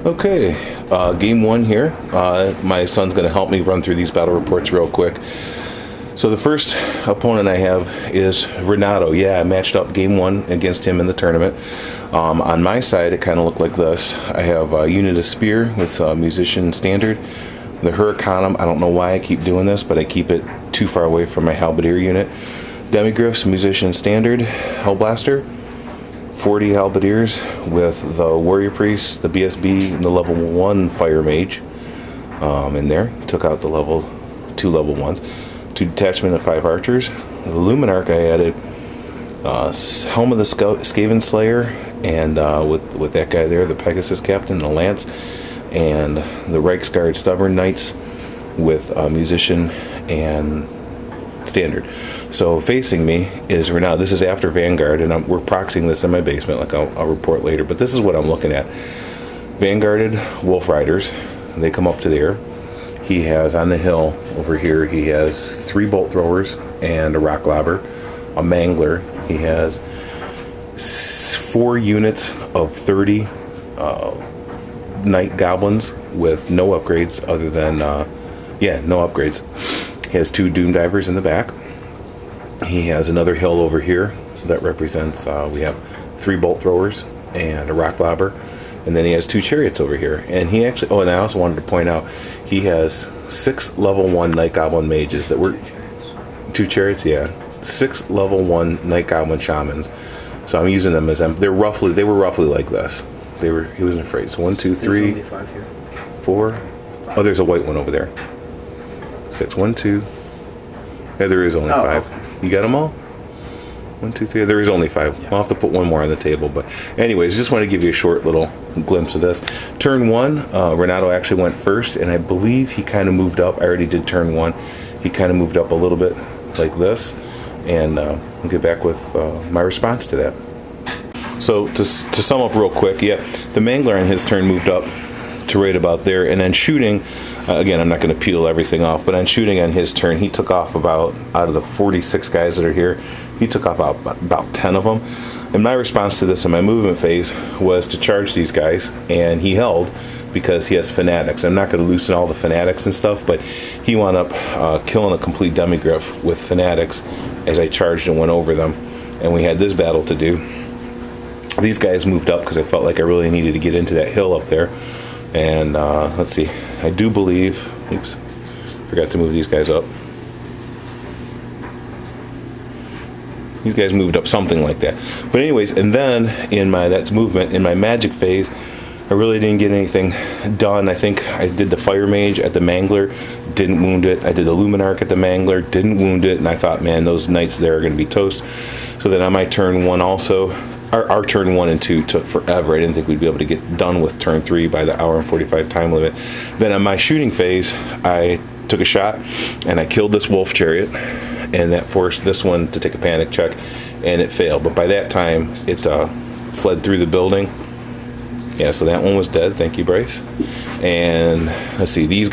Okay, game one here. My son's going to help me run through these battle reports real quick. So the first opponent I have is Renato. Yeah, I matched up game one against him in the tournament. On my side, it kind of looked like this. I have a unit of spear with musician standard. The Hurricanum, I don't know why I keep doing this, but I keep it too far away from my halberdier unit. Demigriffs, musician standard, Hellblaster. 40 halberdiers with the warrior priest, the BSB, and the level 1 fire mage in there. Took out the level 2 level 1s. 2 detachment of 5 archers. The Luminarch I added Helm of the Skaven Slayer, and with that guy there, the Pegasus Captain, the Lance, and the Reiksguard Stubborn Knights with musician and standard. So facing me is Renato. This is after Vanguard, and we're proxying this in my basement, like I'll report later. But this is what I'm looking at. Vanguarded Wolf Riders. They come up to there. He has on the hill over here, he has 3 bolt throwers and a rock lobber, a mangler. He has 4 units of 30 night goblins with no upgrades other than, no upgrades. He has 2 doom divers in the back. He has another hill over here that represents, we have 3 bolt throwers and a rock lobber. And then he has 2 chariots over here. And he actually, and I also wanted to point out, he has 6 level 1 Night Goblin mages that were, 2 chariots, yeah. 6 level 1 Night Goblin shamans. So I'm using them as, they were roughly like this. He wasn't afraid. So 1, 2, 3, 4. Oh, there's a white one over there. 6, 1, 2. Yeah, there is only 5. Okay. You got them all? 1, 2, 3. There is only 5. Yeah. I'll have to put one more on the table. But anyways, just want to give you a short little glimpse of this. Turn 1, Renato actually went first, and I believe he kind of moved up. I already did turn 1. He kind of moved up a little bit like this. And I'll get back with my response to that. So to sum up real quick, the Mangler on his turn moved up to right about there. And then shooting, again, I'm not going to peel everything off, but on shooting on his turn, he took off out of the 46 guys that are here, he took off about 10 of them. And my response to this in my movement phase was to charge these guys, and he held because he has fanatics. I'm not going to loosen all the fanatics and stuff, but he wound up killing a complete demigriff with fanatics as I charged and went over them. And we had this battle to do. These guys moved up because I felt like I really needed to get into that hill up there. And let's see, I do believe, oops, forgot to move these guys up. These guys moved up something like that. But anyways, and then in my magic phase, I really didn't get anything done. I think I did the fire mage at the mangler, didn't wound it. I did the luminarch at the mangler, didn't wound it. And I thought, man, those knights there are going to be toast. So then on my turn 1 also, our turn 1 and 2 took forever. I didn't think we'd be able to get done with turn 3 by the hour and 45 time limit. Then on my shooting phase, I took a shot and I killed this wolf chariot, and that forced this one to take a panic check, and it failed. But by that time, it fled through the building. Yeah, so that one was dead. Thank you, Bryce. And let's see, these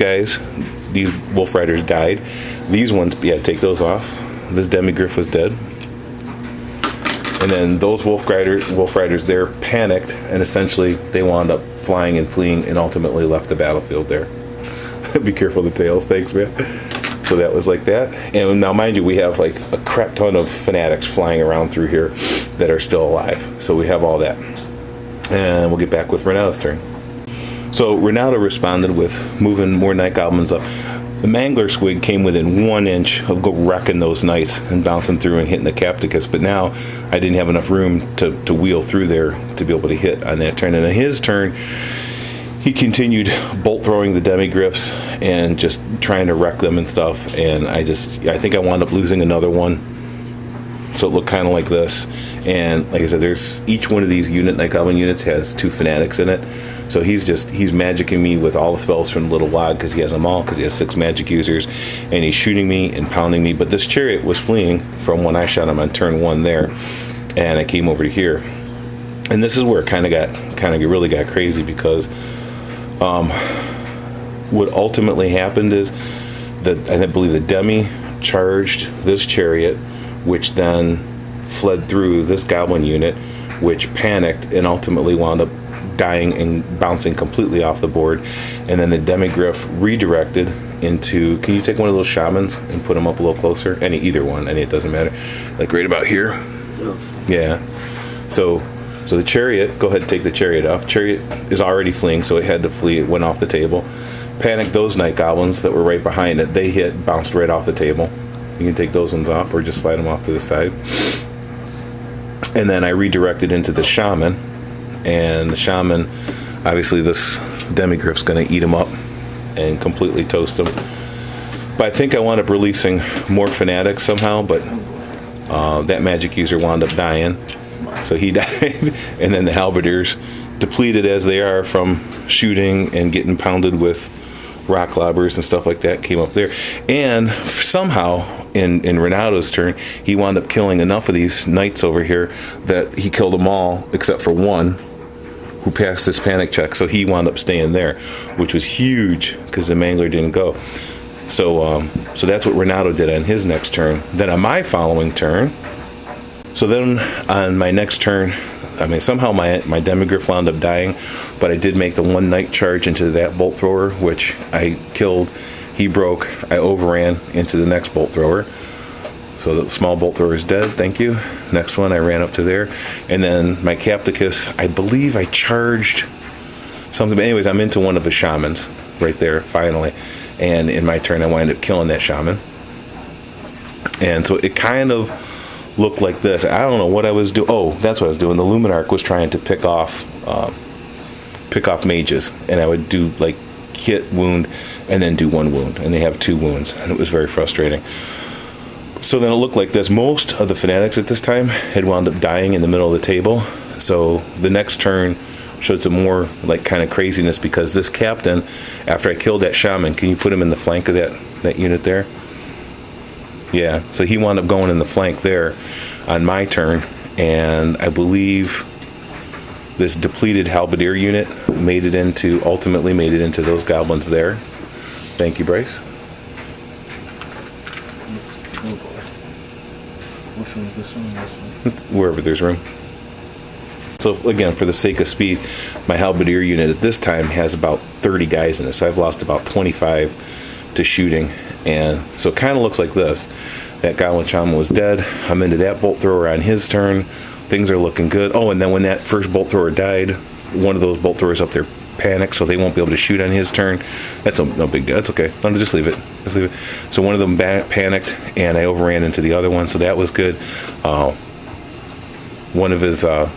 wolf riders died. These ones, take those off. This demigriff was dead. And then those wolf riders there panicked, and essentially they wound up flying and fleeing and ultimately left the battlefield there. Be careful of the tails. Thanks, man. So that was like that. And now, mind you, we have like a crap ton of fanatics flying around through here that are still alive. So we have all that. And we'll get back with Renato's turn. So Renato responded with moving more night goblins up. The mangler squig came within 1 inch of wrecking those knights and bouncing through and hitting the Capticus, but now I didn't have enough room to wheel through there to be able to hit on that turn. And on his turn, he continued bolt throwing the demigriffs and just trying to wreck them and stuff. And I think I wound up losing another one. So it looked kind of like this. And like I said, each one of these Night Goblin units has 2 fanatics in it. So he's magicking me with all the spells from Little Wad because he has them all, because he has 6 magic users, and he's shooting me and pounding me. But this chariot was fleeing from when I shot him on turn 1 there, and I came over to here. And this is where it really got crazy, because what ultimately happened is that I believe the Demi charged this chariot, which then fled through this goblin unit, which panicked and ultimately wound up dying and bouncing completely off the board. And then the demigriff redirected into, can you take one of those shamans and put them up a little closer? Either one, it doesn't matter. Like right about here. Yeah. So the chariot, go ahead and take the chariot off. Chariot is already fleeing, so it had to flee. It went off the table. Panicked those night goblins that were right behind it. They bounced right off the table. You can take those ones off or just slide them off to the side. And then I redirected into the shaman. And the shaman, obviously this demigriff's going to eat him up and completely toast him. But I think I wound up releasing more fanatics somehow, but that magic user wound up dying. So he died. And then the halberdiers, depleted as they are from shooting and getting pounded with rock lobbers and stuff like that, came up there. And somehow in Renato's turn, he wound up killing enough of these knights over here that he killed them all except for one who passed this panic check. So he wound up staying there, which was huge because the mangler didn't go. So that's what Renato did on his next turn. Then on my following turn, so then on my next turn, somehow my demigriff wound up dying, but I did make the one knight charge into that bolt thrower, which I killed. He broke. I overran into the next bolt thrower. So the small bolt thrower is dead. Thank you. Next one, I ran up to there. And then my Capticus, I believe I charged something. But anyways, I'm into one of the shamans right there, finally. And in my turn, I wind up killing that shaman. And so it kind of looked like this. I don't know what I was doing. Oh, that's what I was doing. The Luminarch was trying to pick off mages. And I would do like hit, wound, and then do one wound. And they have 2 wounds. And it was very frustrating. So then it looked like this. Most of the fanatics at this time had wound up dying in the middle of the table. So the next turn showed some more like kind of craziness because this captain, after I killed that shaman, can you put him in the flank of that unit there? Yeah, so he wound up going in the flank there on my turn, and I believe this depleted halberdier unit ultimately made it into those goblins there. Thank you, Bryce. Which one is this one and this one? Wherever there's room. So again, for the sake of speed, my halberdier unit at this time has about 30 guys in it. So I've lost about 25 to shooting. And so it kind of looks like this. That goblin shaman was dead. I'm into that bolt thrower on his turn. Things are looking good. Oh, and then when that first bolt thrower died, one of those bolt throwers up there panicked, so they won't be able to shoot on his turn. That's no big deal. That's okay. No, just leave it. So one of them panicked, and I overran into the other one, so that was good. One of his, I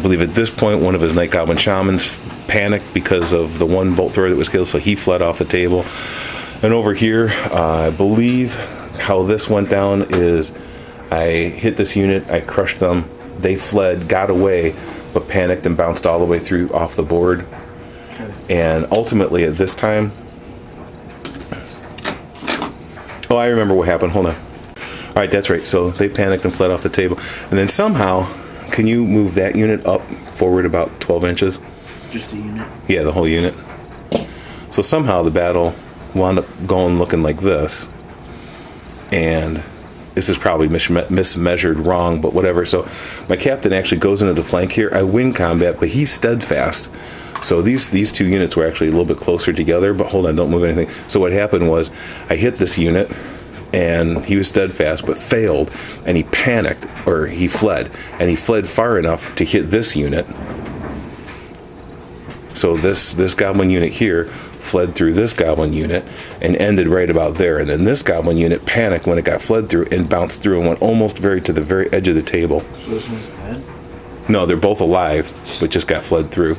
believe at this point, one of his night goblin shamans panicked because of the one bolt thrower that was killed, so he fled off the table. And over here, I believe how this went down is I hit this unit, I crushed them, they fled, got away, but panicked and bounced all the way through off the board. Okay. And ultimately at this time, oh, I remember what happened. Hold on. All right, that's right. So they panicked and fled off the table. And then somehow, can you move that unit up forward about 12 inches? Just the unit? Yeah, the whole unit. So somehow the battle wound up looking like this. And this is probably mismeasured wrong, but whatever. So my captain actually goes into the flank here. I win combat, but he's steadfast. So these 2 units were actually a little bit closer together, but hold on, don't move anything. So what happened was I hit this unit, and he was steadfast, but failed, and he panicked, or he fled, and he fled far enough to hit this unit. So this goblin unit here fled through this goblin unit and ended right about there. And then this goblin unit panicked when it got fled through and bounced through and went almost to the very edge of the table. So this one's dead? No, they're both alive, but just got fled through.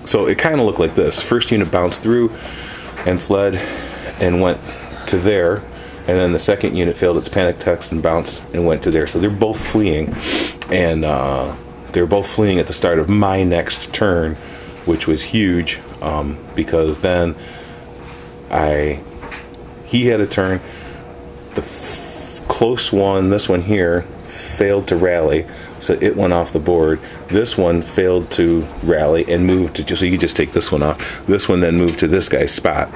So it kind of looked like this. First unit bounced through and fled and went to there. And then the second unit failed its panic text and bounced and went to there. So they're both fleeing. And they're both fleeing at the start of my next turn, which was huge. Because then he had a turn. The close one, this one here, failed to rally, so it went off the board. This one failed to rally and moved to so you could just take this one off. This one then moved to this guy's spot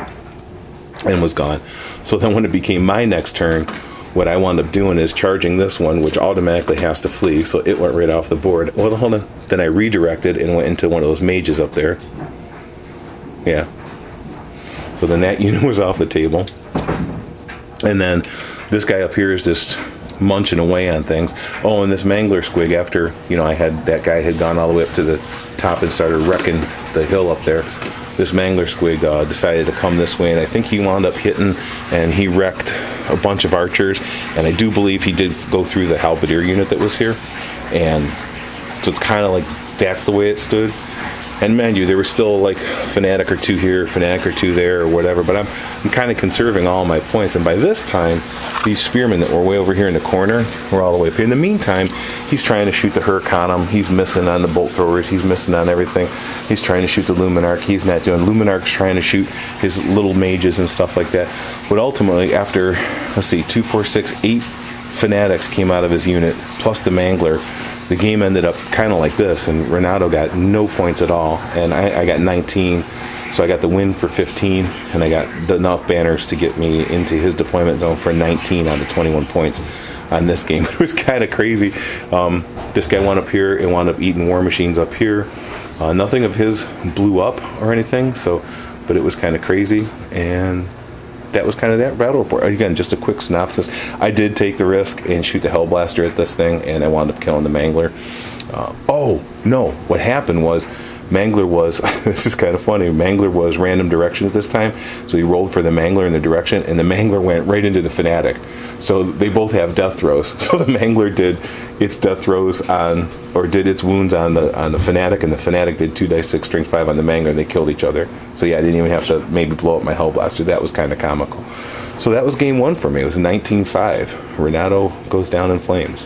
and was gone. So then when it became my next turn, what I wound up doing is charging this one, which automatically has to flee, so it went right off the board. Well, hold on. Then I redirected and went into one of those mages up there. Yeah. So then that unit was off the table. And then this guy up here is just munching away on things. Oh, and this mangler squig, after, I had, that guy had gone all the way up to the top and started wrecking the hill up there. This mangler squig decided to come this way, and I think he wound up hitting, and he wrecked a bunch of archers, and I do believe he did go through the halberdier unit that was here, and so it's kind of like that's the way it stood. And mind you, there was still like fanatic or two here, fanatic or two there, or whatever, but I'm kind of conserving all my points. And by this time, these spearmen that were way over here in the corner were all the way up here. In the meantime, he's trying to shoot the Hurk on him. He's missing on the bolt throwers. He's missing on everything. He's trying to shoot the Luminarch. He's not doing. Luminarch's trying to shoot his little mages and stuff like that. But ultimately, after, let's see, 2, 4, 6, 8 fanatics came out of his unit, plus the mangler, the game ended up kind of like this, and Renato got no points at all, and I got 19, so I got the win for 15, and I got enough banners to get me into his deployment zone for 19 out of 21 points on this game. It was kind of crazy. This guy went up here and wound up eating war machines up here. Nothing of his blew up or anything, but it was kind of crazy, and that was kind of that battle report. Again, just a quick synopsis. I did take the risk and shoot the Hellblaster at this thing, and I wound up killing the Mangler. Oh, no. What happened was, Mangler was, this is kind of funny, Mangler was random direction at this time, so he rolled for the Mangler in the direction, and the Mangler went right into the Fanatic. So they both have death throws. So the Mangler did its death throws on, or did its wounds on the Fanatic, and the Fanatic did 2 dice 6 strength 5 on the Mangler, and they killed each other. So yeah, I didn't even have to maybe blow up my Hellblaster. That was kind of comical. So that was game 1 for me. It was 19-5. Renato goes down in flames.